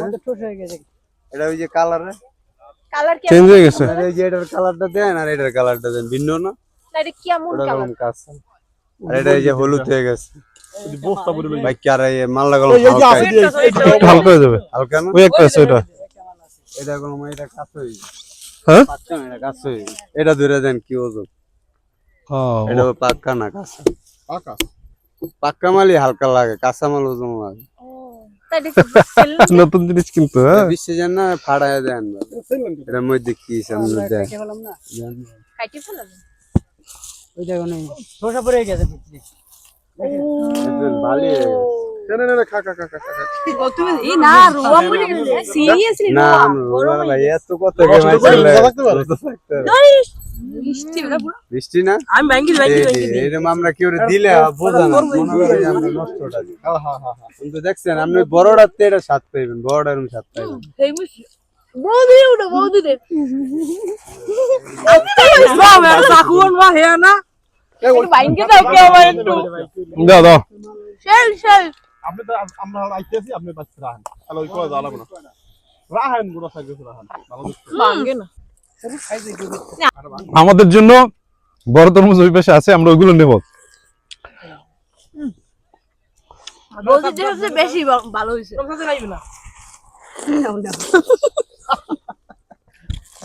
আমাদের ঠোস হয়ে গেছে। এটা ওই যে কালার কি চেঞ্জ হয়ে গেছে। এই যে এটার কালারটা দেন আর এটার কালারটা দেন ভিন্ন না? না এটা কেমন কালার? ওরকম কাঁচা। আর এটা এই যে হলুদ হয়ে গেছে। বস্তা ভরে লই ভাই কি আর এই মালটা গেল একটু হালকা হয়ে যাবে। হালকা না? ওই একটা আছে ওটা। এটা কোনো এটা কাঁচা হয়ে গেছে। হ্যাঁ? পাক্কা না, এটা কাঁচা হয়ে গেছে। এটা ধরে দেন কি ওজন? এটা পাক্কা না কাঁচা। পাকা পাক্কা মালই হালকা লাগে, কাঁচা মাল ওজন লাগে। ও তাই দেখি নতুন জিনিস কিন্তু হ্যাঁ। বিশ্বে যান না ফাড়ায় দেন। এটার মধ্যে কি সামনে দেন? কেটে ফেলাম না। কাটি ফেলাবেন। ওই দেখো নাই ঠোসা পড়ে গেছে ভিতরে। দেখেন ভালো না খা খা খা খা খা তুমি এই না রোয়া পড়ে গেছে সিরিয়াসলি না রোবা ভাই এত কত গেম বৃষ্টি না আমি ব্যাংকে এরকম আমরা কি করে দিলে বোঝা না মনে করে যে আমরা নষ্টটা দিই। কিন্তু দেখছেন আপনি বড়টাতে এটা স্বাদ পাইবেন, বড়টা এরকম স্বাদ পাইবেন। বৌদি উঠো বৌদি দে বাবা সাকুন মা হে না ব্যাংকে দাও কে আমার একটু দাও দাও। শেল আপনি তো আমরা আইতেছি আপনি বাচ্চা রাখেন তাহলে ওই কয় দাও লাগবে না রাখেন গুলো সাইজ রাখেন ভালো ভাঙে না আমাদের জন্য বড় তরমুজ ওই পাশে আছে, আমরা ওইগুলো নেব। বৌদি যে সবচেয়ে বেশি ভালো হইছে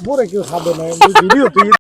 বড় কেউ খাবে না ভিডিও